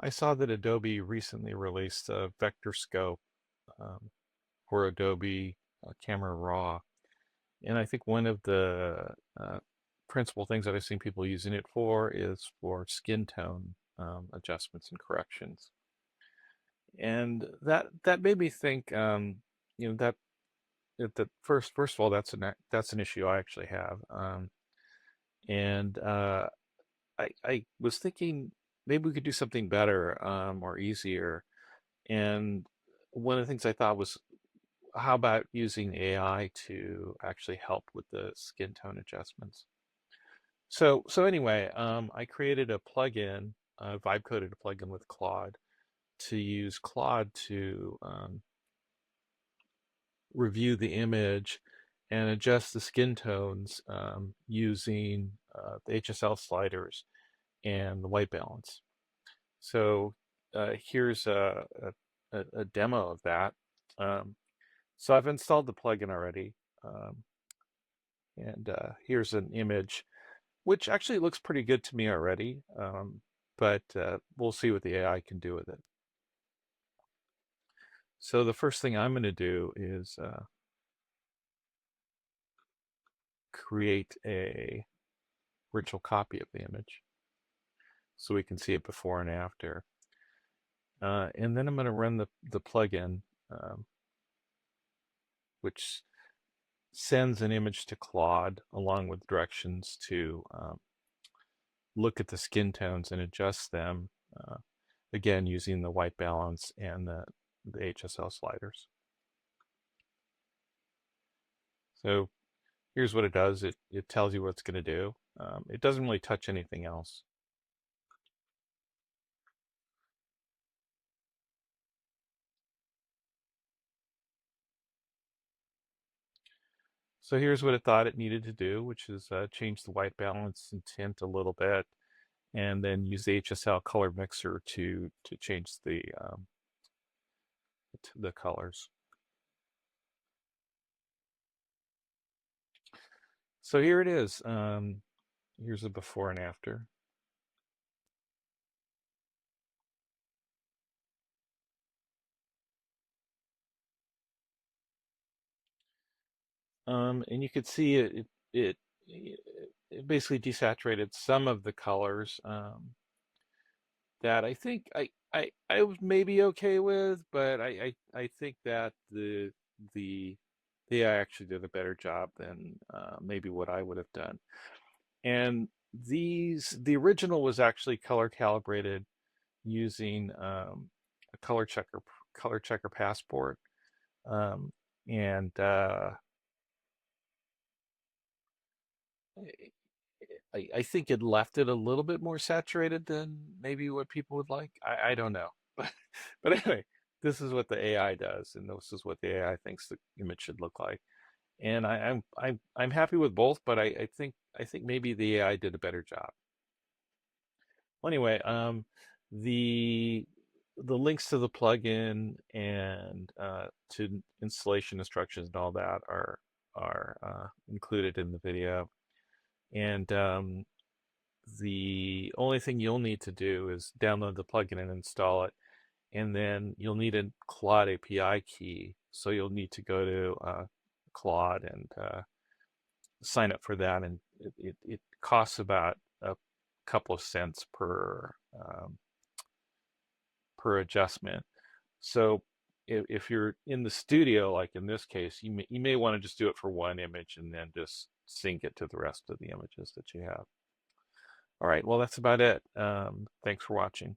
I saw that Adobe recently released a vector scope um, for Adobe Camera Raw. And I think one of the principal things that I've seen people using it for is for skin tone adjustments and corrections. And that made me think, that first of all, that's an issue I actually have. And I was thinking maybe we could do something better or easier. And one of the things I thought was, how about using AI to actually help with the skin tone adjustments? So anyway, I created a plugin, vibe coded a plugin with Claude to use Claude to review the image and adjust the skin tones using the HSL sliders and the white balance. So here's a demo of that. Um, so I've installed the plugin already, and here's an image, which actually looks pretty good to me already, but we'll see what the AI can do with it. So the first thing I'm going to do is create a virtual copy of the image so we can see it before and after. And then I'm going to run the plugin, which sends an image to Claude along with directions to look at the skin tones and adjust them, again using the white balance and the HSL sliders. So here's what it does. It tells you what it's going to do. It doesn't really touch anything else. So here's what it thought it needed to do, which is change the white balance and tint a little bit, and then use the HSL Color Mixer to change the colors. So here it is. Here's a before and after. And you could see it basically desaturated some of the colors that I think I was maybe okay with, but I think that the the AI actually did a better job than maybe what I would have done. And the original was actually color calibrated using a color checker passport, um, and I think it left it a little bit more saturated than maybe what people would like. I don't know, but anyway, this is what the AI does, and this is what the AI thinks the image should look like. And I'm happy with both, but I think maybe the AI did a better job. Well, anyway, the the links to the plugin and to installation instructions and all that are included in the video. And the only thing you'll need to do is download the plugin and install it, and then you'll need a Claude API key. So you'll need to go to Claude and sign up for that, and it costs about a couple of cents per adjustment. So if you're in the studio, like in this case, you may want to just do it for one image and then just sync it to the rest of the images that you have. All right, well, that's about it. Thanks for watching.